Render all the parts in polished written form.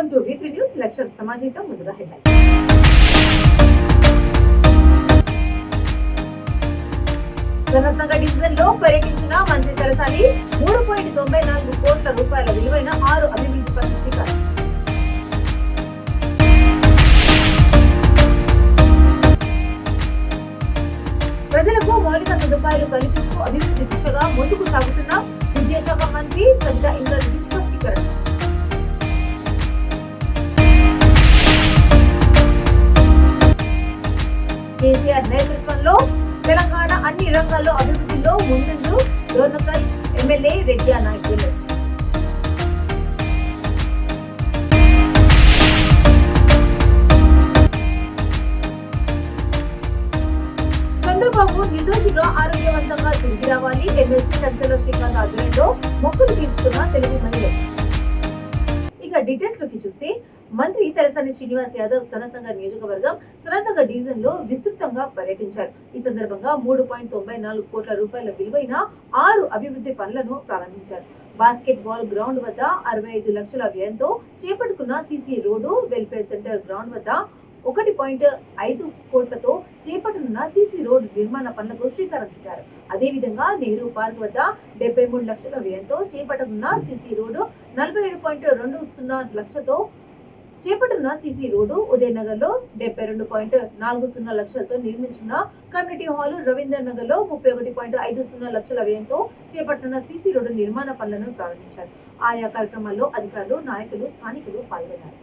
Welcome to V3 news. లక్ష్యం సమాజంతో ముందుగా హెడ్లైన్. సనత్నగర్ డివిజన్ లో పర్యటించిన మంత్రి తలసాని 3.94 కోట్ల రూపాయల విలువైన 6 అభివృద్ధి పనుల శ్రీకారం. ప్రజలకు మౌలిక సదుపాయాలు కల్పిస్తూ అభివృద్ధి దిశగా ముందుకు సాగుతున్న విద్యాశాఖ మంత్రి సబితా ఇంద్రారెడ్డి స్పష్టీకరణ. కేసీఆర్ నేతృత్వంలో తెలంగాణ అన్ని రంగాల్లో అభివృద్ధిలో ముందుంటూ డోర్నకల్ ఎమ్మెల్యే రెడ్డి నాయకులు. చంద్రబాబు నిర్దోషిగా ఆరోగ్యవంతంగా తిరిగి రావాలి. ఎమ్మెల్సీ కంచెల శ్రీకాంత్ ఆధ్వర్యంలో మొక్కులు తీర్చుకున్న తెలుగు మహిళలు. ఇక డీటెయిల్స్ లోకి చూస్తే మంత్రి తలసాని శ్రీనివాస్ యాదవ్ సనత్నగర్ నియోజకవర్గం సనత్నగర్ డివిజన్ లో విస్తృతంగా పర్యటించారు. ఈ సందర్భంగా 3.94 కోట్ల రూపాయల విలువైన 6 అభివృద్ధి పనులను ప్రారంభించారు. బాస్కెట్ బాల్ గ్రౌండ్ వద్ద 65 లక్షల వ్యయంతో చేపట్టుకున్న CC road, welfare centre ground వద్ద 1.5 కోట్లతో చేపట్టనున్న సిసి రోడ్ నిర్మాణ పనులకు శ్రీకారం చుట్టారు. అదేవిధంగా నెహ్రూ పార్క్ వద్ద 73 లక్షల వ్యయంతో చేపట్టనున్న సిసి రోడ్డు, 47.20 లక్షలతో చేపట్టనున్న సిసి రోడ్డు, ఉదయనగర్ లో 72.40 లక్షలతో నిర్మించిన కమ్యూనిటీ హాల్, రవీందర్ నగర్ లో 31.50 లక్షల వ్యయంతో చేపట్టనున్న సిసి రోడ్డు నిర్మాణ పనులను ప్రారంభించారు. ఆయా కార్యక్రమాల్లో అధికారులు, నాయకులు, స్థానికులు పాల్గొన్నారు.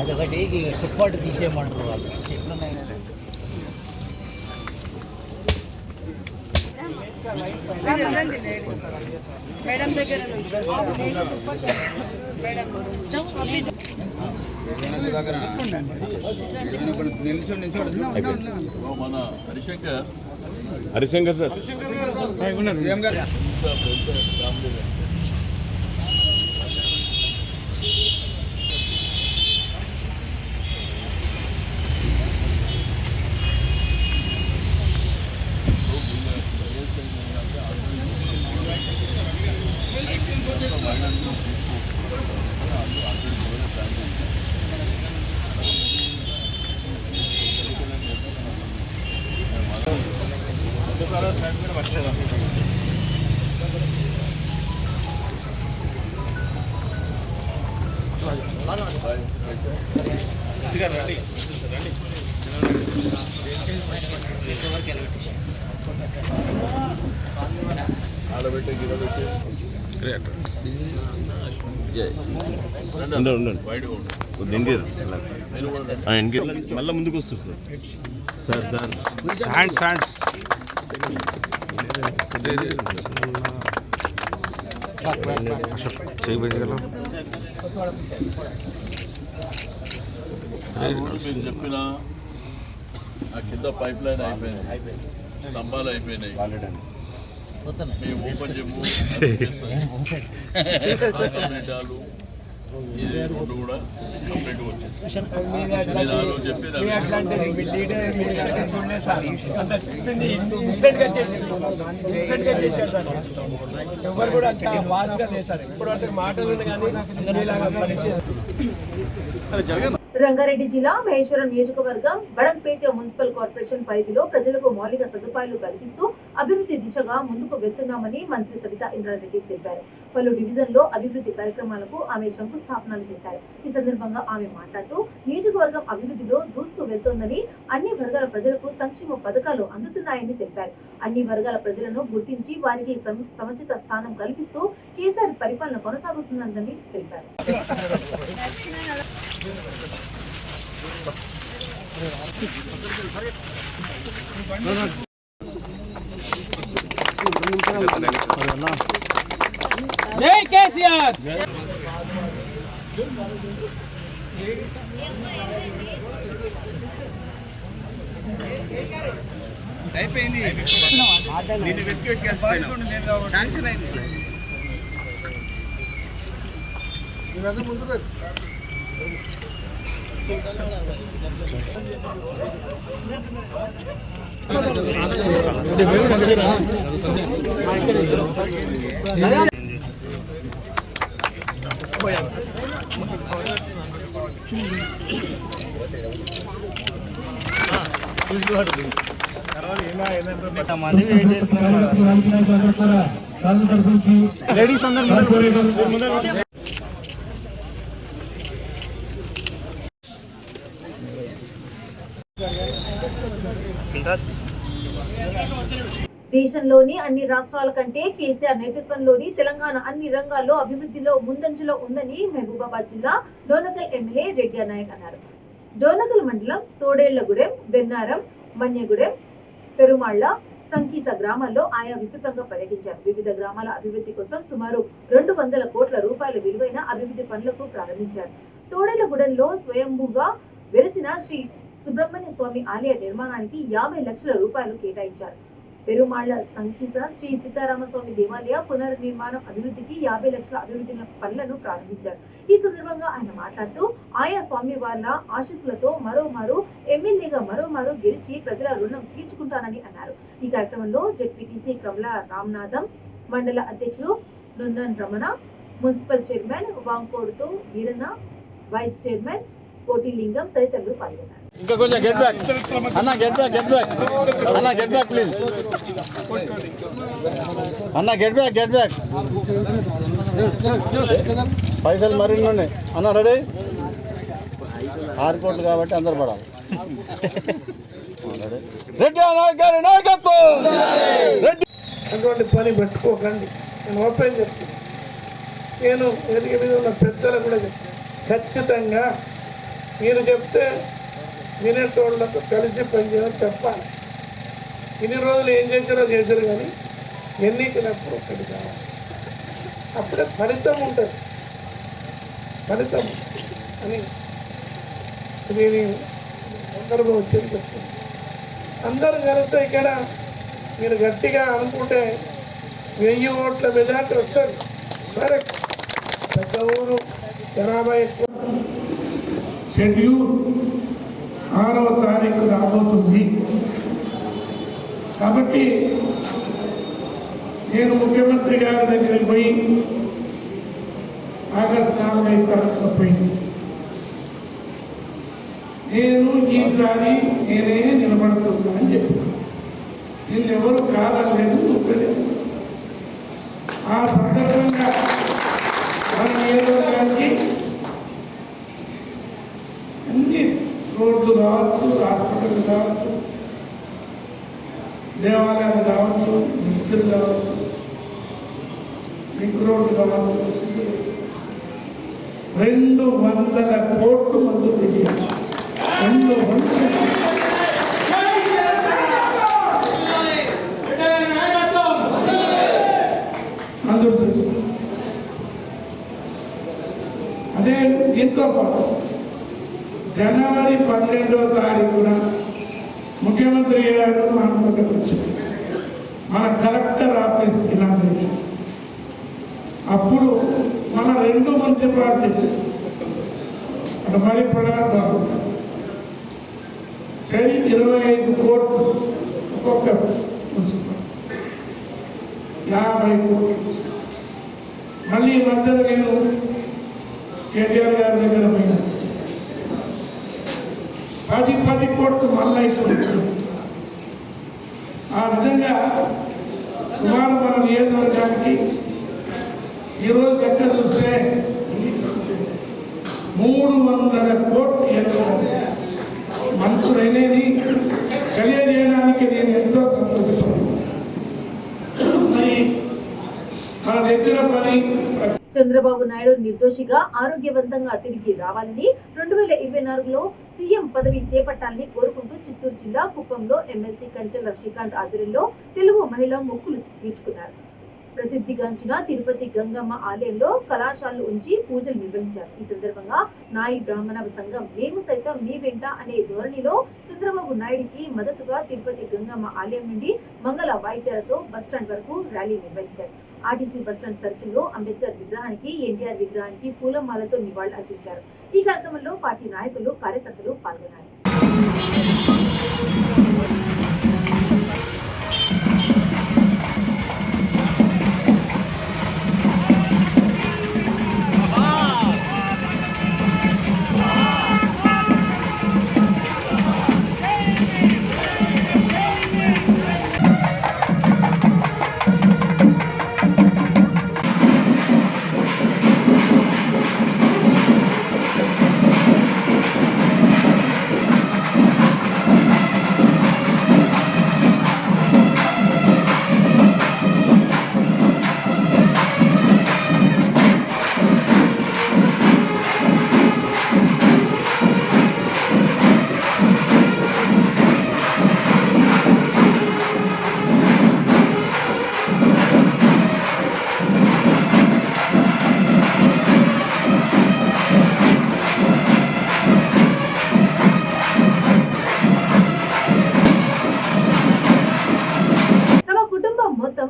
అదొకటి ఫుట్పాట్ తీసేయమంటారు వాళ్ళు. మేడం దగ్గర మన హరిశంకర్ సార్ మళ్ళీ ముందుకు వస్తుంది సార్. సార్ చెప్పిన కింద పైప్ లైన్ అయిపోయింది, స్తంభాలు అయిపోయినాయి, మేము ఓపెన్ చెప్పు ఇది రోడ్డు కూడా కంప్లీట్ వచ్చింది. నేను ఆ రోజు చెప్పిన ఎవరు కూడా ఫాస్ట్గా చేశారు. ఇప్పుడు మాటలు రంగారెడ్డి జిల్లా మహేశ్వరం నియోజకవర్గం బడంపేట మున్సిపల్ కార్పొరేషన్ పరిధిలో ప్రజలకు మౌలిక సదుపాయాలు కల్పిస్తూ అభివృద్ధి దిశగా ముందుకు వెళ్తున్నామని మంత్రి సబితా ఇంద్రారెడ్డి తెలిపారు. పలు డివిజన్లో అభివృద్ధి కార్యక్రమాలకు ఆమె శంకుస్థాపనలు చేశారు. ఈ సందర్భంగా ఆమె మాట్లాడుతూ నియోజకవర్గం అభివృద్ధిలో దూసుకు వెళ్తోందని, అన్ని వర్గాల ప్రజలకు సంక్షేమ పథకాలు అందుతున్నాయని తెలిపారు. అన్ని వర్గాల ప్రజలను గుర్తించి వారికి సముచిత స్థానం కల్పిస్తూ కేసీఆర్ పరిపాలన కొనసాగుతుందని తెలిపారు. జై కేసీఆర్. అయిపోయింది. లేడీస్ అందరూ దేశంలోని అన్ని రాష్ట్రాల కంటే కేసీఆర్ నేతృత్వంలోని తెలంగాణ అన్ని రంగాల్లో అభివృద్ధిలో ముందంజలో ఉందని మహబూబాబాద్ జిల్లా డోనకల్ ఎమ్మెల్యే రెడ్డి నాయక్ అన్నారు. డోనకల్ మండలం తోడేళ్లగూడెం, బెన్నారం, మన్యగూడెం, పెరుమాళ్ల, సంకీస గ్రామాల్లో ఆయా విస్తృతంగా పర్యటించారు. వివిధ గ్రామాల అభివృద్ధి కోసం సుమారు 200 కోట్ల రూపాయల విలువైన అభివృద్ధి పనులకు ప్రారంభించారు. తోడేళ్లగూడెంలో స్వయంభూగా వెలిసిన శ్రీ సుబ్రహ్మణ్య స్వామి ఆలయ నిర్మాణానికి 50 లక్షల రూపాయలు కేటాయించారు. పెరుమాళ్ల సంకీస శ్రీ సీతారామస్వామి దేవాలయ పునర్నిర్మాణం అభివృద్ధికి 50 లక్షల అభివృద్ధి పనులను ప్రారంభించారు. ఈ సందర్భంగా ఆయన మాట్లాడుతూ ఆయా స్వామి వాళ్ళ ఆశీస్సులతో మరోమారు ఎమ్మెల్యేగా మరోమారు గెలిచి ప్రజల రుణం తీర్చుకుంటానని అన్నారు. ఈ కార్యక్రమంలో జెడ్పీటీసీ కమలా రామనాథం, మండల అధ్యక్షులు నున్నన్ రమణ, మున్సిపల్ చైర్మన్ వాంకోడుతో వీరన్న, వైస్ చైర్మన్ కోటిలింగం తదితరులు పాల్గొన్నారు. ఇంకా కొంచెం గెట్ బ్యాక్ అన్న, గెట్ బ్యాక్ అన్న, గెట్ బ్యాక్ ప్లీజ్ అన్న, గెట్ బ్యాక్ పైసలు మరిన్ని ఉన్నాయి అన్న. రెడీ 6 కోట్లు కాబట్టి అందరు పడాలి. రెడ్డి గారి నాయకత్వం. అటువంటి పని పెట్టుకోకండి. నేను ఓపెన్ చెప్తాను. నేను ఎదిగ మీద ఉన్న పెద్దలు కూడా చెప్తాను. ఖచ్చితంగా మీరు చెప్తే వినేటోళ్ళతో కలిసి పనిచేయడం చెప్పాలి. ఇన్ని రోజులు ఏం చేశారో చేశారు, కానీ ఎన్నికలప్పుడు ఒకటి కావాలి. అప్పుడే ఫలితం ఉంటుంది. ఫలితం అని నేను సందర్భం వచ్చేది చెప్తాను. అందరూ కలిస్తే ఇక్కడ మీరు గట్టిగా అనుకుంటే 1000 ఓట్ల మెజార్టీ వస్తుంది. సరే, పెద్ద ఊరు, జనాభా ఎక్కువ. షెడ్యూల్ 6వ తారీఖు రాబోతుంది. కాబట్టి నేను ముఖ్యమంత్రి గారి దగ్గరికి పోయి ఆగస్టు 4వ తారీఖున పోయింది. నేను ఈసారి నేనే నిలబడుతున్నా అని చెప్పాను. నేను ఎవరు కాదలేదు. ఆ సందర్భంగా మన నియోజకవర్గానికి అన్ని రోడ్లు కావచ్చు, హాస్పిటల్ కావచ్చు, దేవాలయాలు కావచ్చు, మిస్టులు కావచ్చు, లింక్ రోడ్లు కావచ్చు, 200 కోట్లు మంజూరు చేశారు. 200 మంజూరు చేశారు. అదే దీంతో పాటు జనవరి 12వ తారీఖున ముఖ్యమంత్రి గారు మన కలెక్టర్ ఆఫీస్ ఇనాగ్రేషన్. అప్పుడు మన 2 మున్సిపాలిటీలు అటు మరిపడ సరి 25 కోట్లు ఒక్కొక్క మున్సిపాలిటీ, 50 కోట్లు. మళ్ళీ మధ్యలో నేను కేటీఆర్ గారి దగ్గర పోయినా 10 కోట్లు మళ్ళీ ఇప్పుడు. ఆ విధంగా సుమారు మన నియోజకవర్గానికి ఈరోజు ఎక్కడ చూస్తే 300 కోట్లు మంత్రులు అనేది తెలియజేయడానికి నేను ఎంతో సంతోషిస్తున్నాను. మరి మన దగ్గర పని చంద్రబాబు నాయుడు నిర్దోషిగా ఆరోగ్యవంతంగా తిరిగి రావాలని 2024లో సీఎం పదవి చేపట్టాలని కోరుకుంటూ చిత్తూరు జిల్లా కుప్పంలో ఎమ్మెల్సీ కంచెల శ్రీకాంత్ ఆధ్వర్యంలో తెలుగు మహిళ మొక్కులు తీర్చుకున్నారు. ప్రసిద్ధిగాంచిన తిరుపతి గంగమ్మ ఆలయంలో కళాశాలలు ఉంచి పూజలు నిర్వహించారు. ఈ సందర్భంగా నాయి బ్రాహ్మణ సంఘం మేము సైతం మీ వెంట అనే ధోరణిలో చంద్రబాబు నాయుడికి మద్దతుగా తిరుపతి గంగమ్మ ఆలయం నుండి మంగళ వాయిద్యాలతో బస్టాండ్ వరకు ర్యాలీ నిర్వహించారు. ఆర్టీసీ బస్టాండ్ సర్కిల్లో అంబేద్కర్ విగ్రహానికి, ఎన్టీఆర్ విగ్రహానికి పూలమాలతో నివాళులు అర్పించారు. ఈ కార్యక్రమంలో పార్టీ నాయకులు, కార్యకర్తలు పాల్గొన్నారు.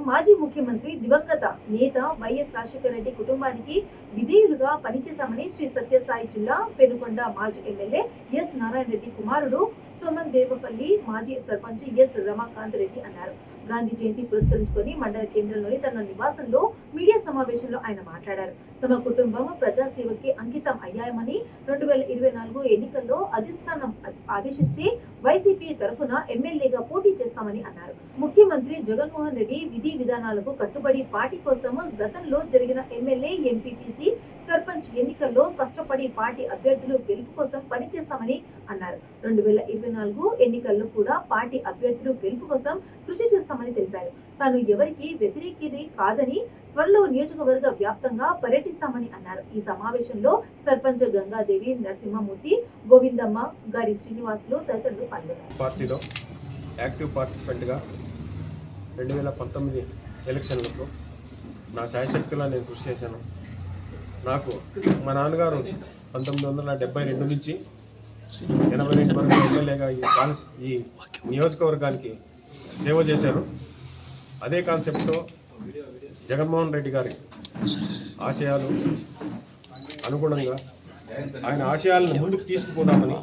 మాజీ ముఖ్యమంత్రి దివంగత నేత వైఎస్ రాజశేఖర రెడ్డి కుటుంబానికి విధేయులుగా పనిచేశామని శ్రీ సత్యసాయి జిల్లా పెనుకొండ మాజీ ఎమ్మెల్యే ఎస్ నారాయణ రెడ్డి కుమారుడు సోమన్ దేవపల్లి మాజీ సర్పంచ్ ఎస్ రమాకాంత్ రెడ్డి అన్నారు. గాంధీ జయంతి పురస్కరించుకొని మండల కేంద్రంలోని తన నివాసంలో మీడియా సమావేశంలో ఆయన మాట్లాడారు. తమ కుటుంబం ప్రజాసేవకి అంకితం అయ్యామని 2024 ఎన్నికల్లో అధిష్టానం ఆదేశిస్తే వైసీపీ తరఫున ఎమ్మెల్యేగా పోటీ చేస్తామని అన్నారు. ముఖ్యమంత్రి జగన్మోహన్ రెడ్డి విధి విధానాలకు కట్టుబడి పార్టీ కోసం గతంలో జరిగిన ఎమ్మెల్యే, ఎంపీటీసీ, సర్పంచ్ ఎన్నికల్లో కష్టపడి పార్టీ అభ్యర్థులు గెలుపు కోసం పనిచేస్తామని అన్నారు. 2024 ఎన్నికల్లో కూడా పార్టీ అభ్యర్థులు గెలుపు కోసం కృషి చేస్తామని తెలిపారు. తాను ఎవరికి వ్యతిరేకిని కాదని, త్వరలో నియోజకవర్గ వ్యాప్తంగా పర్యటిస్తామని అన్నారు. ఈ సమావేశంలో సర్పంచ్ గంగాదేవి, నరసింహమూర్తి, గోవిందమ్మ, గారి శ్రీనివాసులు తదితరులు పాల్గొన్నారు. పార్టీలో యాక్టివ్ పార్టిసిపెంట్గా 2019 ఎలక్షన్లకు నా శాయశక్తిలో నేను కృషి చేశాను. నాకు మా నాన్నగారు 1972 నుంచి 82 వరకు ఎమ్మెల్యేగా ఈ నియోజకవర్గానికి సేవ చేశారు. అదే కాన్సెప్ట్తో జగన్మోహన్ రెడ్డి గారి ఆశయాలు అనుగుణంగా ఆయన ఆశయాలను ముందుకు తీసుకుపోదామని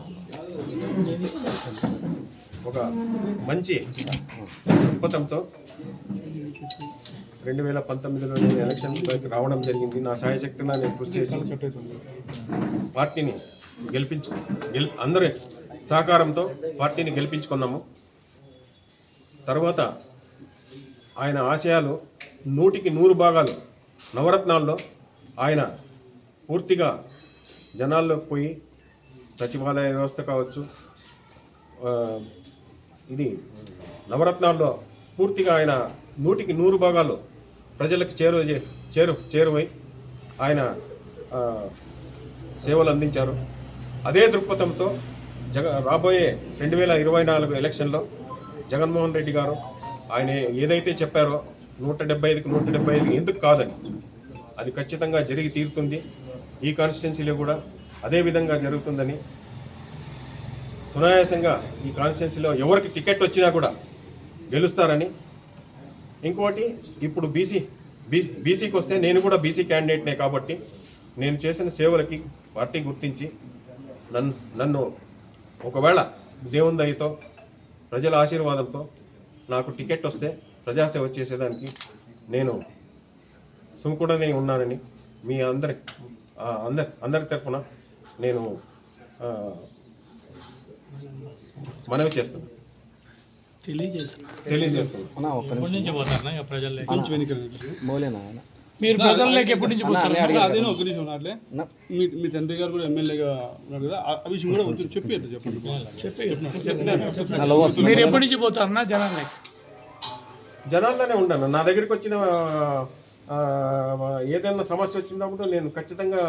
ఒక మంచి దృక్పథంతో 2019లో నేను ఎలక్షన్కి రావడం జరిగింది. నా శాయశక్తిగా నేను కృషి చేసి పార్టీని అందరి సహకారంతో పార్టీని గెలిపించుకున్నాము. తర్వాత ఆయన ఆశయాలు 100కి 100 భాగాలు నవరత్నాల్లో ఆయన పూర్తిగా జనాల్లోకి పోయి సచివాలయ వ్యవస్థ కావచ్చు, ఇది నవరత్నాల్లో పూర్తిగా ఆయన 100కి 100 భాగాలు ప్రజలకు చేరువై ఆయన సేవలు అందించారు. అదే దృక్పథంతో రాబోయే 2024 ఎలక్షన్లో జగన్మోహన్ రెడ్డి గారు ఆయన ఏదైతే చెప్పారో 175కి 175 ఎందుకు కాదని, అది ఖచ్చితంగా జరిగి తీరుతుంది. ఈ కాన్స్టిట్యున్సీలో కూడా అదే విధంగా జరుగుతుందని, సునాయాసంగా ఈ కాన్స్టిట్యున్సీలో ఎవరికి టికెట్ వచ్చినా కూడా గెలుస్తారని. ఇంకోటి, ఇప్పుడు బీసీకి వస్తే నేను కూడా బీసీ క్యాండిడేట్నే కాబట్టి నేను చేసిన సేవలకి పార్టీ గుర్తించి నన్ను ఒకవేళ దేవుని దయతో, ప్రజల ఆశీర్వాదంతో నాకు టికెట్ వస్తే ప్రజాసేవ చేసేదానికి నేను సుముఖుడనే ఉన్నానని మీ అందరి తరఫున నేను మనవి చేస్తున్నాను, తెలియజేస్తున్నాను. మీరు ప్రజల్లోకి ఎప్పటి నుంచి పోతారు? అదే ఒక నిమిషం నాట్లే. మీ తండ్రి గారు కూడా ఎమ్మెల్యేగా ఉన్నారు కదా, ఆ విషయం కూడా చెప్పండి. మీరు ఎప్పటి నుంచి పోతారన్నా జనాల్లోనే ఉంటాను. నా దగ్గరికి వచ్చిన ఏదైనా సమస్య వచ్చినప్పుడు నేను ఖచ్చితంగా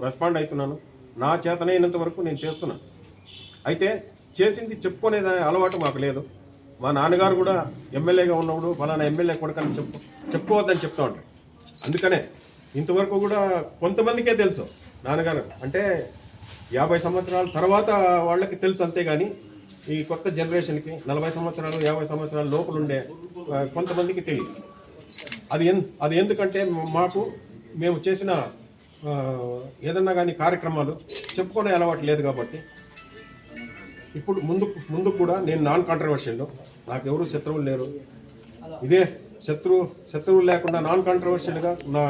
రెస్పాండ్ అవుతున్నాను. నా చేతనైనంత వరకు నేను చేస్తున్నాను. అయితే చేసింది చెప్పుకునే అలవాటు మాకు లేదు. మా నాన్నగారు కూడా ఎమ్మెల్యేగా ఉన్నప్పుడు ఫలానా ఎమ్మెల్యే కొడుకని చెప్పుకోవద్దని చెప్తూ ఉంటారు. అందుకనే ఇంతవరకు కూడా కొంతమందికే తెలుసు నాన్నగారు అంటే 50 సంవత్సరాల తర్వాత వాళ్ళకి తెలుసు, అంతేగాని ఈ కొత్త జనరేషన్కి 40 సంవత్సరాలు 50 సంవత్సరాల లోపల ఉండే కొంతమందికి తెలియదు. అది ఎందుకంటే మాకు మేము చేసిన ఏదన్నా కానీ కార్యక్రమాలు చెప్పుకునే అలవాటు లేదు కాబట్టి ఇప్పుడు ముందు కూడా నేను నాన్ కాంట్రవర్షియల్, నాకు ఎవరు శత్రువులు లేరు. ఇదే శత్రువులు లేకుండా నాన్ కాంట్రవర్షియల్గా నా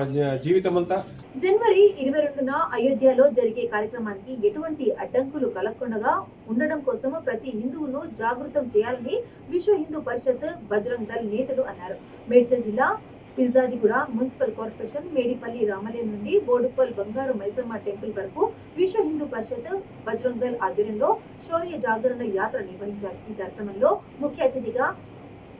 జీవితం అంతా. జనవరి 22న అయోధ్యలో జరిగే కార్యక్రమానికి ఎటువంటి అడ్డంకులు కలగకుండా ఉండడం కోసం ప్రతి హిందువును జాగృతం చేయాలని విశ్వ హిందూ పరిషత్ బజరంగ్ దళ్ నేతలు అన్నారు. మేడ్చల్ జిల్లా పిర్జాదిగూడ మున్సిపల్ కార్పొరేషన్ మేడిపల్లి రామలయం నుండి బోడుప్పల్ బంగారు మైసమ్మ టెంపుల్ వరకు విశ్వ హిందూ పరిషత్ బజరంగ్ దళ్ ఆధ్వర్యంలో శౌర్య జాగరణ యాత్ర నిర్వహించారు. ఈ కార్యక్రమంలో ముఖ్య అతిథిగా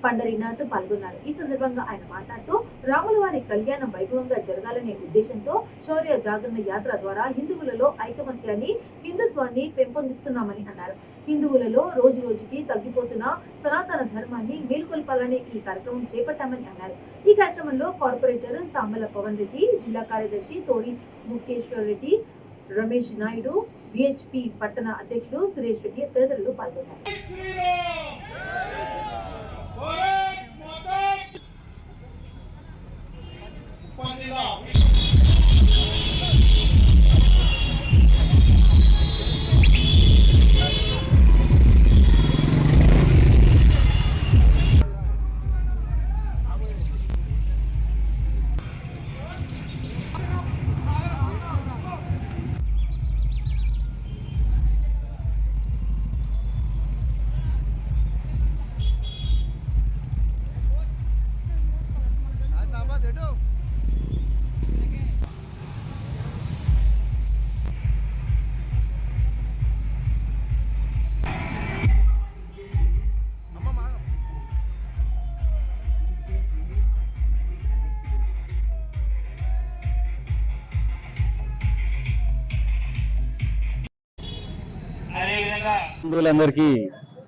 పండరీనాథ్ పాల్గొన్నారు. ఈ సందర్భంగా ఆయన మాట్లాడుతూ రాముల వారి కళ్యాణం వైభవంగా జరగాలనే ఉద్దేశంతో శౌర్య జాగరణ యాత్ర ద్వారా హిందువులలో ఐకమత్యాన్ని, హిందుత్వాన్ని పెంపొందిస్తున్నామని అన్నారు. హిందువులలో రోజు రోజుకి తగ్గిపోతున్న సనాతన ధర్మాన్ని మేల్కొల్పాలనే ఈ కార్యక్రమం చేపట్టామని అన్నారు. ఈ కార్యక్రమంలో కార్పొరేటర్ సామల పవన్ రెడ్డి, జిల్లా కార్యదర్శి తోడి ముఖేశ్వర్ రెడ్డి, రమేష్ నాయుడు, విహెచ్పి పట్టణ అధ్యక్షుడు సురేష్ రెడ్డి తదితరులు పాల్గొన్నారు. హిందువులందరికీ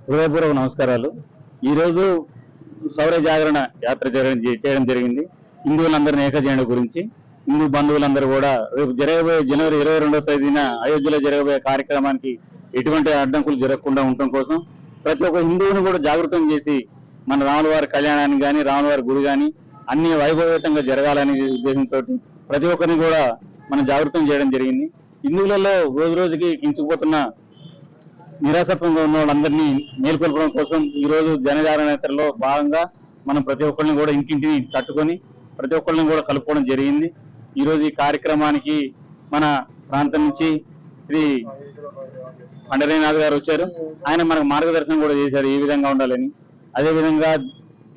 హృదయపూర్వక నమస్కారాలు. ఈరోజు శౌర్య జాగరణ యాత్ర చేయడం జరిగింది. హిందువులందరినీ ఏకజేయడం గురించి హిందూ బంధువులందరూ కూడా రేపు జరగబోయే జనవరి 22వ తేదీన అయోధ్యలో జరగబోయే కార్యక్రమానికి ఎటువంటి అడ్డంకులు జరగకుండా ఉండటం కోసం ప్రతి ఒక్క హిందువుని కూడా జాగృతం చేసి మన రాములవారి కళ్యాణాన్ని కానీ రాములవారి గుడి కానీ అన్ని వైభవేతంగా జరగాలనే ఉద్దేశంతో ప్రతి ఒక్కరిని కూడా మనం జాగృతం చేయడం జరిగింది. హిందువులలో రోజు రోజుకి కించుకుపోతున్న నిరాసత్వంగా ఉన్న వాళ్ళందరినీ మేల్కొల్పడం కోసం ఈ రోజు జనజాగరణ యాత్రలో భాగంగా మనం ప్రతి ఒక్కరిని కూడా ఇంటింటిని తట్టుకొని ప్రతి ఒక్కరిని కూడా కలుపుకోవడం జరిగింది. ఈ రోజు ఈ కార్యక్రమానికి మన ప్రాంతం నుంచి శ్రీ పండరీనాథ్ గారు వచ్చారు. ఆయన మనకు మార్గదర్శనం కూడా చేశారు ఏ విధంగా ఉండాలని. అదేవిధంగా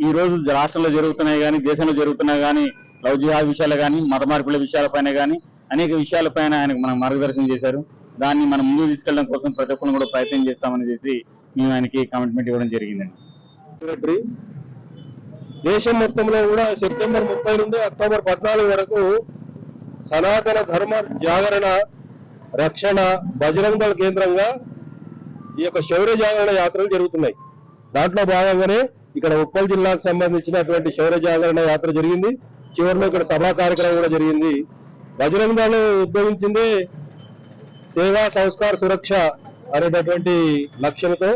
ఈ రోజు రాష్ట్రంలో జరుగుతున్నాయి కానీ దేశంలో జరుగుతున్నాయి కానీ లవ్ జిహాద్ విషయాలు కానీ మత మార్పుల విషయాలపైన కానీ అనేక విషయాలపైన ఆయనకు మనం మార్గదర్శనం చేశారు. దాన్ని మనం ముందుకు తీసుకెళ్ళడం కోసం ప్రతి ఒక్కరిని కూడా ప్రయత్నం చేస్తామని చేసి మేము ఆయనకి కమిట్మెంట్ ఇవ్వడం జరిగిందండి. దేశం మొత్తంలో కూడా సెప్టెంబర్ 30 నుండి అక్టోబర్ 14 వరకు సనాతన ధర్మ జాగరణ రక్షణ బజరంగ్ దళ్ కేంద్రంగా ఈ యొక్క శౌర్య జాగరణ యాత్రలు జరుగుతున్నాయి. దాంట్లో భాగంగానే ఇక్కడ ఉప్పల్ జిల్లాకు సంబంధించినటువంటి శౌర్య జాగరణ యాత్ర జరిగింది. చివరిలో ఇక్కడ సభా కార్యక్రమం కూడా జరిగింది. బజరంగ్ దళ్ ఉద్భవించింది సేవా సంస్కార సురక్ష అనేటటువంటి లక్ష్యంతో.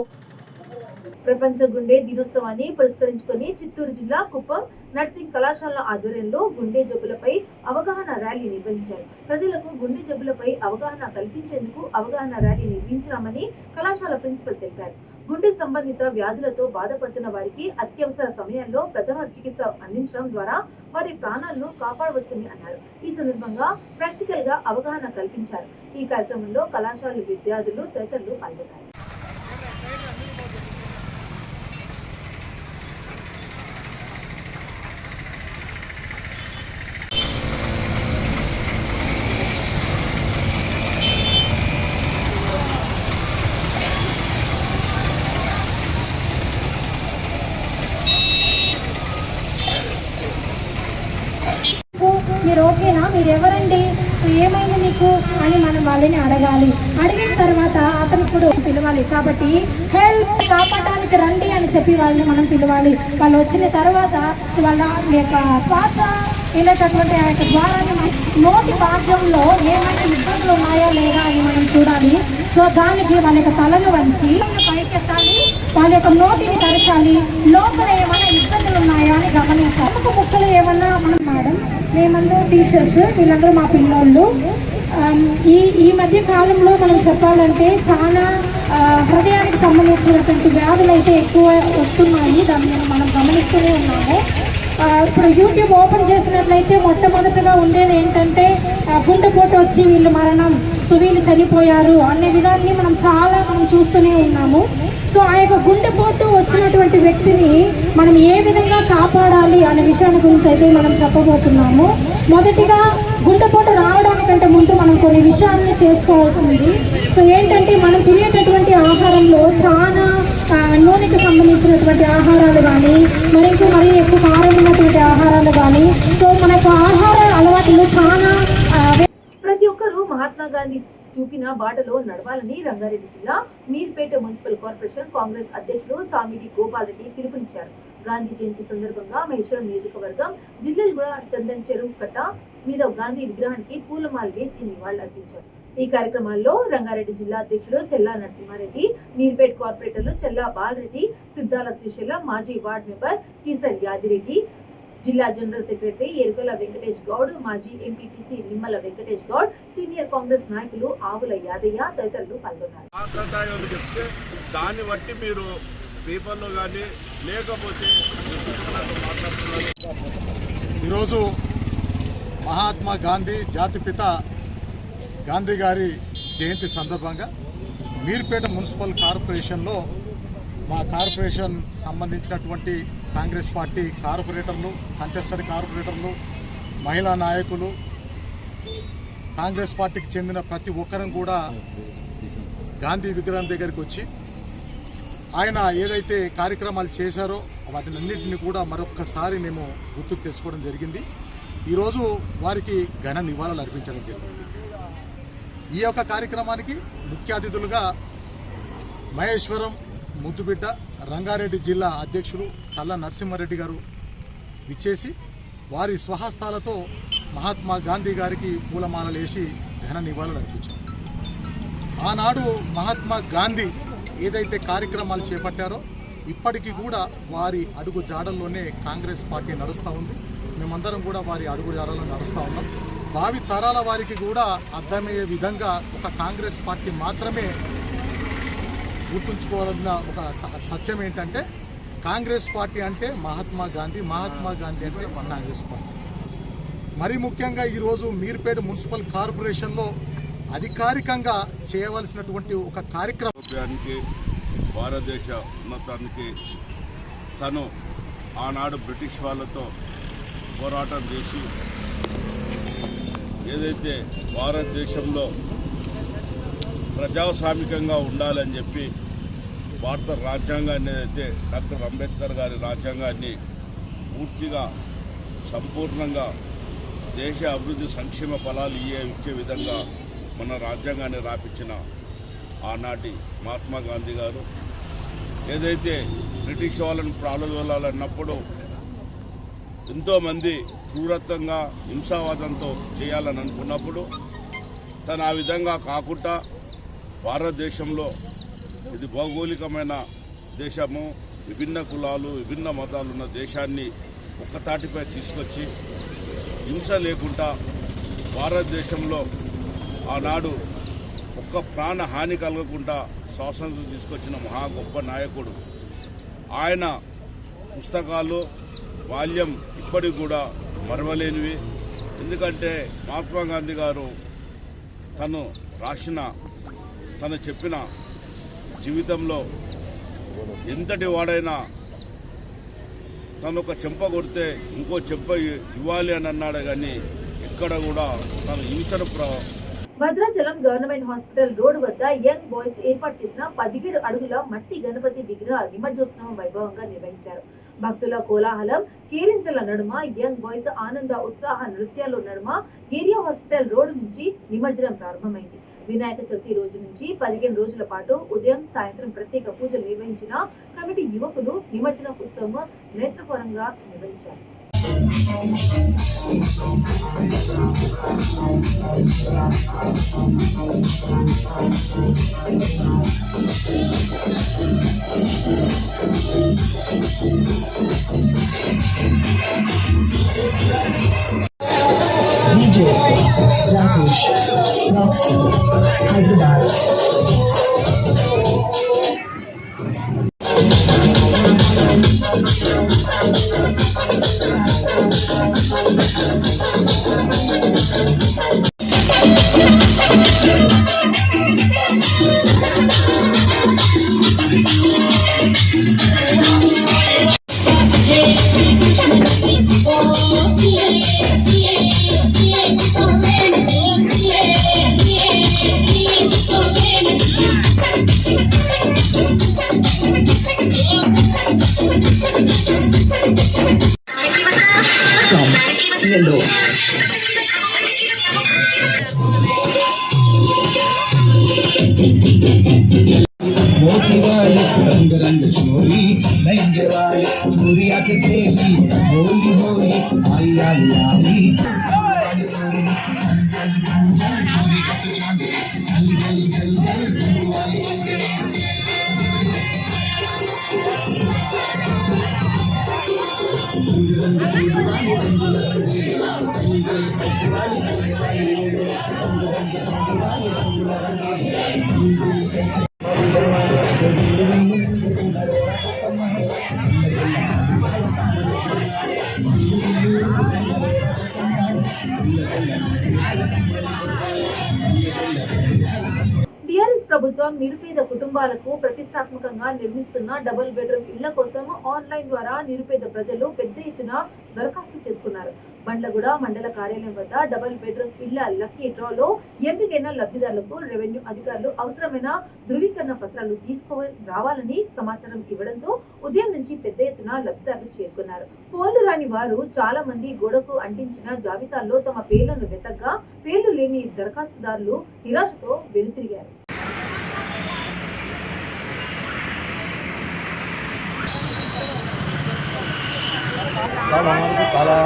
ప్రపంచ గుండె దినోత్సవాన్ని పురస్కరించుకొని చిత్తూరు జిల్లా కుప్పం నర్సింగ్ కళాశాల ఆధ్వర్యంలో గుండె జబ్బులపై అవగాహన ర్యాలీ నిర్వహించారు. ప్రజలకు గుండె జబ్బులపై అవగాహన కల్పించేందుకు అవగాహన ర్యాలీ నిర్వహించామని కళాశాల ప్రిన్సిపల్ తెలిపారు. గుండె సంబంధిత వ్యాధులతో బాధపడుతున్న వారికి అత్యవసర సమయంలో ప్రథమ చికిత్స అందించడం ద్వారా వారి ప్రాణాలను కాపాడవచ్చని అన్నారు. ఈ సందర్భంగా ప్రాక్టికల్ గా అవగాహన కల్పించారు. ఈ కార్యక్రమంలో కళాశాల విద్యార్థులు తదితరులు పాల్గొన్నారు. మీరు ఓకేనా, మీరు ఎవరండి, ఏమైంది మీకు అని మనం వాళ్ళని అడగాలి. అడిగిన తర్వాత అతను ఇప్పుడు పిలవాలి. కాబట్టి హెల్ప్ కాపాడడానికి రండి అని చెప్పి వాళ్ళని మనం పిలవాలి. వాళ్ళు వచ్చిన తర్వాత వాళ్ళ యొక్క శ్వాస వెళ్ళేటటువంటి ఆ యొక్క ద్వారాన్ని నోటి భాగంలో ఏమైనా ఇబ్బందులు ఉన్నాయా లేదా అని మనం చూడాలి. సో దానికి వాళ్ళ యొక్క తలను వంచి పైకెత్తాలి. వాళ్ళ యొక్క నోటిని తెరచాలి, లోపల ఏమైనా ఇబ్బందులు ఉన్నాయా అని గమనించాలి. ఒక ముక్కలు ఏమన్నా మనం మేడం మేమందరూ టీచర్స్, వీళ్ళందరూ మా పిల్లోళ్ళు. ఈ మధ్య కాలంలో మనం చెప్పాలంటే చాలా హృదయానికి సంబంధించినటువంటి వ్యాధులు అయితే ఎక్కువ వస్తున్నాయి. దాన్ని మనం గమనిస్తూనే ఉన్నాము. ఇప్పుడు యూట్యూబ్ ఓపెన్ చేసినట్లయితే మొట్టమొదటిగా ఉండేది ఏంటంటే గుండెపోటు వచ్చి వీళ్ళు మరణం, సో వీళ్ళు చనిపోయారు అనే విధాన్ని మనం చూస్తూనే ఉన్నాము. సో ఆ యొక్క గుండెపోటు వచ్చినటువంటి వ్యక్తిని మనం ఏ విధంగా కాపాడాలి అనే విషయాన్ని గురించి అయితే మనం చెప్పబోతున్నాము. మొదటిగా గుండెపోటు రావడానికంటే ముందు మనం కొన్ని విషయాల్ని చేసుకోవాల్సింది. సో ఏంటంటే మనం తినేటటువంటి ఆహారంలో చాలా నూనెకి సంబంధించినటువంటి ఆహారాలు కానీ, మరీ ఎక్కువ కారం ఉన్నటువంటి ఆహారాలు కానీ, సో మన యొక్క ఆహార అలవాట్లు చాలా ప్రతి ఒక్కరూ మహాత్మా గాంధీ చూపిన బాటలో నడవాలని రంగారెడ్డి జిల్లా మీర్పేట మున్సిపల్ కార్పొరేషన్ కాంగ్రెస్ అధ్యక్షులు సామిడి గోపాల్ రెడ్డి పిలుపునిచ్చారు. గాంధీ జయంతి సందర్భంగా మహేశ్వరం నియోజకవర్గం జిల్లెల్గూడ చందన్ చెరువు కట్ట మీద గాంధీ విగ్రహానికి పూలమాల వేసి నివాళులర్పించారు. ఈ కార్యక్రమాల్లో రంగారెడ్డి జిల్లా అధ్యక్షులు చెల్లా నరసింహారెడ్డి, మీర్పేట్ కార్పొరేటర్లు చెల్లా బాలరెడ్డి, సిద్ధాల శ్రీశైల, మాజీ వార్డు మెంబర్ కిసర్ యాదిరెడ్డి, జిల్లా జనరల్ సెక్రటరీ ఎరుకల వెంకటేష్ గౌడ్, మాజీ ఎంపీటీసీ నిమ్మల వెంకటేష్ గౌడ్, సీనియర్ కాంగ్రెస్ నాయకులు ఆవుల యాదయ్య తదితరులు పాల్గొన్నారు. దాన్ని బట్టి మీరు పేపర్లో కానీ లేకపోతే ఈరోజు మహాత్మా గాంధీ జాతిపిత గాంధీ గారి జయంతి సందర్భంగా మీర్పేట మున్సిపల్ కార్పొరేషన్లో మా కార్పొరేషన్ సంబంధించినటువంటి కాంగ్రెస్ పార్టీ కార్పొరేటర్లు, కంటెస్టెడ్ కార్పొరేటర్లు, మహిళా నాయకులు, కాంగ్రెస్ పార్టీకి చెందిన ప్రతి ఒక్కరం కూడా గాంధీ విగ్రహం దగ్గరికి వచ్చి ఆయన ఏదైతే కార్యక్రమాలు చేశారో వాటినన్నింటినీ కూడా మరొక్కసారి మేము గుర్తుకు తెచ్చుకోవడం జరిగింది. ఈరోజు వారికి ఘన నివాళులు అర్పించడం జరిగింది. ఈ యొక్క కార్యక్రమానికి ముఖ్య అతిథులుగా మహేశ్వరం ముద్దుబిడ్డ రంగారెడ్డి జిల్లా అధ్యక్షులు చల్లా నరసింహారెడ్డి గారు విచ్చేసి వారి స్వహస్తాలతో మహాత్మా గాంధీ గారికి పూలమాలలు వేసి ఘన నివాళులు అర్పించారు. ఆనాడు మహాత్మా గాంధీ ఏదైతే కార్యక్రమాలు చేపట్టారో ఇప్పటికీ కూడా వారి అడుగు జాడల్లోనే కాంగ్రెస్ పార్టీ నడుస్తూ ఉంది. మేమందరం కూడా వారి అడుగు జాడల్లో నడుస్తూ ఉన్నాం. భావి తరాల వారికి కూడా అర్థమయ్యే విధంగా ఒక కాంగ్రెస్ పార్టీ మాత్రమే గుర్తుంచుకోవాలన్న ఒక సత్యం ఏంటంటే కాంగ్రెస్ పార్టీ అంటే మహాత్మా గాంధీ, మహాత్మా గాంధీ అంటే కాంగ్రెస్ పార్టీ. మరీ ముఖ్యంగా ఈరోజు మీర్పేట మున్సిపల్ కార్పొరేషన్లో అధికారికంగా చేయవలసినటువంటి ఒక కార్యక్రమానికి భారతదేశ ఉన్నతానికి తను ఆనాడు బ్రిటిష్ వాళ్ళతో పోరాటం చేసి ఏదైతే భారతదేశంలో ప్రజాస్వామికంగా ఉండాలని చెప్పి భారత రాజ్యాంగాన్ని ఏదైతే డాక్టర్ అంబేద్కర్ గారి రాజ్యాంగాన్ని పూర్తిగా సంపూర్ణంగా దేశ అభివృద్ధి సంక్షేమ ఫలాలు ఇచ్చే విధంగా మన రాజ్యాంగాన్ని రాపించిన ఆనాటి మహాత్మా గాంధీ గారు ఏదైతే బ్రిటిష్ వాళ్ళని ప్రారంభించాలన్నప్పుడు ఎంతోమంది క్రూరత్వంగా హింసావాదంతో చేయాలని అనుకున్నప్పుడు తను ఆ విధంగా కాకుండా భారతదేశంలో ఇది భౌగోళికమైన దేశము, విభిన్న కులాలు, విభిన్న మతాలు ఉన్న దేశాన్ని ఒక్కతాటిపై తీసుకొచ్చి హింస లేకుండా భారతదేశంలో ఆనాడు ఒక్క ప్రాణ హాని కలగకుండా స్వాతంత్రం తీసుకొచ్చిన మహా గొప్ప నాయకుడు. ఆయన పుస్తకాలు బాల్యం ఇప్పటికి కూడా మరవలేనివి. ఎందుకంటే మహాత్మా గాంధీ గారు తను చెప్పిన జీవితంలో ఎంతటి వాడైనా తను ఒక చెంప కొడితే ఇంకో చెంప ఇవ్వాలి అని అన్నాడు. కానీ ఇక్కడ కూడా తను హింసను భద్రాచలం గవర్నమెంట్ హాస్పిటల్ రోడ్ వద్ద యంగ్ బాయ్స్ ఏర్పాటు చేసిన 17 అడుగుల మట్టి గణపతి విగ్రహ నిమజ్జోత్సవం వైభవంగా నిర్వహించారు. భక్తుల కోలాహలం, కేరింతల నడుమ యంగ్ బాయ్స్ ఆనంద ఉత్సాహ నృత్యాల నడుమ ఏరియా హాస్పిటల్ రోడ్ నుంచి నిమజ్జనం ప్రారంభమైంది. వినాయక చవితి రోజు నుంచి 15 రోజుల పాటు ఉదయం సాయంత్రం ప్రత్యేక పూజలు నిర్వహించిన కమిటీ యువకులు నిమజ్జనం ఉత్సవం నేత్రపరంగా నిర్వహించారు. టిఆర్ఎస్ ప్రభుత్వం నిరుపేద కుటుంబాలకు ప్రతిష్టాత్మకంగా నిర్మిస్తున్న డబుల్ బెడ్రూమ్ ఇళ్ల కోసం ఆన్లైన్ ద్వారా నిరుపేద ప్రజలు పెద్ద ఎత్తున దరఖాస్తు చేసుకున్నారు. బండ్లగూడ మండల కార్యాలయం వద్ద డబుల్ బెడ్రూమ్ ఇళ్ల లక్కీ డ్రాలో ఎంపికైన లబ్ధిదారులకు రెవెన్యూ అధికారులు అవసరమైన ధృవీకరణ పత్రాలు రావాలని సమాచారం ఇవ్వడంతో ఉదయం నుంచి పెద్ద ఎత్తున లబ్ధిదారులు చేరుకున్నారు. ఫోన్లు రాని వారు చాలా మంది గోడకు అంటించిన జాబితాల్లో తమ పేర్లను వెతకగా పేర్లు లేని దరఖాస్తుదారులు నిరాశతో వెనుతిరిగారు. साहब हमारे को ताला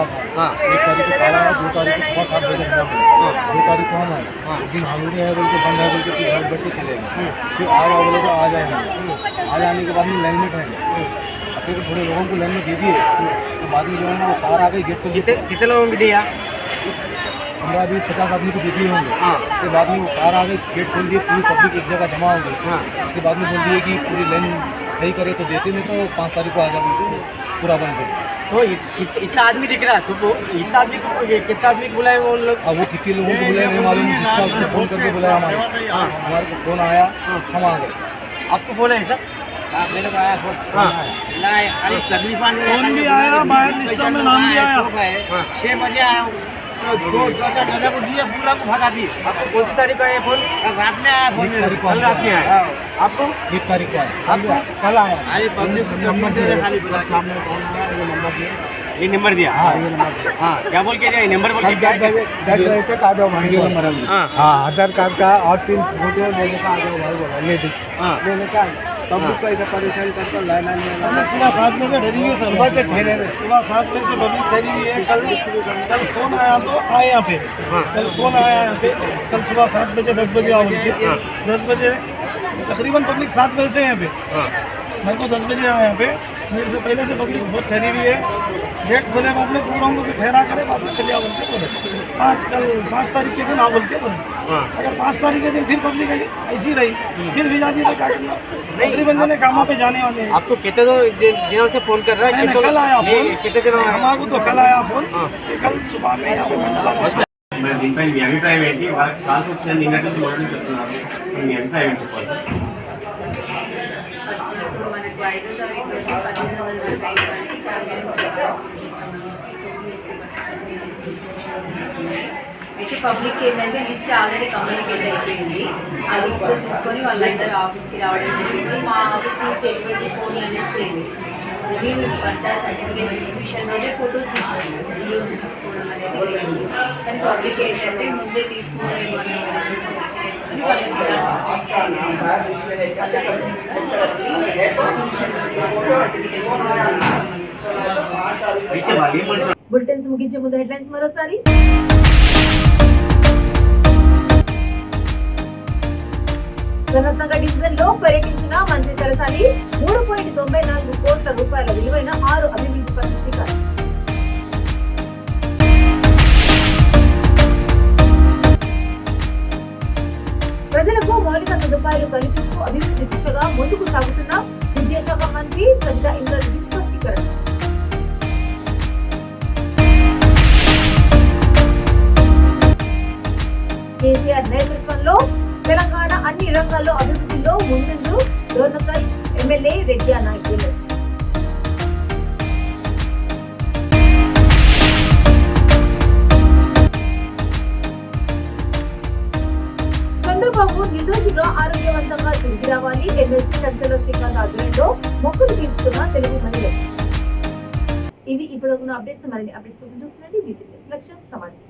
1 तारीख को ताला 2 तारीख को सुबह 7 बजे बंद है, 2 तारीख को हम आए, एक दिन हॉलीडे है बोल के बंद है बोल के घर बैठ के चले गए, फिर आओ बोले तो आ जाएंगे, आ जाने के बाद में लाइन में ठहरे, फिर थोड़े लोगों को लाइन में दे दिए, तो बाद में जो है ना वो कार आ गई गेट को कितने लोगों को दिया? 15-20-50 आदमी को देती होंगे। उसके बाद में वो कार आ गई, गेट खोल दिए, पूरी पब्लिक एक जगह जमा हो गई। उसके बाद में बोल दिए कि पूरी लाइन सही करे तो देते, नहीं तो 5 तारीख को आ जाए बोलते पूरा बंद कर। तो इतना आदमी दिख रहा है सुबह, इतना आदमी को कितना आदमी को बुलाए वो लोग? अब वो कितने लोगों को बुलाया नहीं मालूम, जिसका उसने फोन करके बुलाया हमारे को फोन आया, हम आ गए। आपको फोन है सर? मेरे को आया फोन। अरे तकलीफ फोन भी आया, बाहर लिस्टों में नाम भी आया। 6 बजे आया हूँ, दो को दिए, पूरा को भगा दिए। आपको कौन सी तारीख को आया फोन? रात में आया फोन, कल रात में आया। आपको 1 तारीख को आया, आपको कल आया। अरे पब्लिक को नंबर दे रहे, खाली बुला के ये नंबर दिया। हाँ क्या बोल के दिया? नंबर बोल के क्या? हाँ आधार कार्ड का और 3 फोटो लेने का आ जाओ भाई बोला, ले दे लेने का पब्लिक को इधर परेशान करके लाइन में सुबह 7 बजे ठहरी हुई है, सुबह 7 बजे से पब्लिक ठहरी हुई है। कल फोन आया तो आए यहाँ पे, कल फोन आया यहाँ पे, कल सुबह 7 बजे 10 बजे आओ, 10 बजे तकरीबन पब्लिक 7 बजे से यहाँ पे, मेरे को 10 बजे आया यहाँ पे, मेरे से पहले से पब्लिक बहुत ठहरी हुई है। डेट बोले बाद में पूरा उनको भी ठहरा करे, बाद में चले आओ बोलते बोले। कल 5 तारीख के दिन आओ बोलते बोले। अगर 5 तारीख के दिन फिर पब्लिक ऐसी रही, फिर भी जाती तो क्या करना? तकरीबन जने कामों पे जाने वाले हैं। आपको कितने दिनों से फोन कर रहा है? कल आया फोन, कितने दिनों हमारे को तो कल आया फोन, कल सुबह में यहाँ पे మరి దీనిపై మీ అభిప్రాయం ఏంటి? వాళ్ళకి కాల్సి వచ్చిన నిన్నటి చూడాలని చెప్తున్నారు, మీ అభిప్రాయం ఏంటి చెప్పాలి? మనకు 5వ తారీఖు 1845 చార్జెస్ సంబంధించి అయితే పబ్లిక్ ఏంటంటే లిస్ట్ ఆల్రెడీ కమ్యూనికేట్ అయిపోయింది. ఆ లిస్ట్లో చూసుకొని వాళ్ళందరూ ఆఫీస్కి రావడం జరిగింది. మా ఆఫీస్ నుంచి ఎటువంటి ఫోన్లు అనేది చేయలేదు. రివ్యూ పట్టా సర్టిఫికేట్ డిస్ట్రిబ్యూషన్లోనే ఫొటోస్ తీసుకున్నాం, ఈరోజు తీసుకోవడం అనేది లేదు. కానీ పబ్లిక్ ఏంటంటే ముందే తీసుకోవడం అనే ఉద్దేశంతో వచ్చేసుకొని వాళ్ళకి ఇలాంటి ఫామ్స్ చేయలేదు. బులెటిన్స్ ముగించే ముందు హెడ్లైన్స్ మరోసారి. సనత్ నగర్ డివిజన్ లో పర్యటించిన మంత్రి తలసాని 3.94 కోట్ల రూపాయల విలువైన 6 అభివృద్ధి పనులు శ్రీకారం. ప్రజలకు మౌలిక సదుపాయాలు కల్పిస్తూ అభివృద్ధి దిశగా ముందుకు సాగుతున్న విద్యాశాఖ మంత్రి సబితా ఇంద్రారెడ్డి స్పష్టీకరణ. కేసీఆర్ నేతృత్వంలో తెలంగాణ అన్ని రంగాల్లో అభివృద్ధిలో ముందుంటూ డోర్నకల్ ఎమ్మెల్యే రెడ్డి నాయకులు. చంద్రబాబు నిర్దోషిగా ఆరోగ్యవంతంగా తిరిగి రావాలి. ఎమ్మెల్సీ కంచెల శ్రీకాంత్ ఆధ్వర్యంలో మొక్కులు తీర్చుకున్న తెలుగు మహిళలు. ఇవి ఇప్పుడు ఉన్న అప్డేట్స్. మరిన్ని అప్డేట్స్ కోసం చూస్తున్నట్టు లక్ష్యం సమాజం.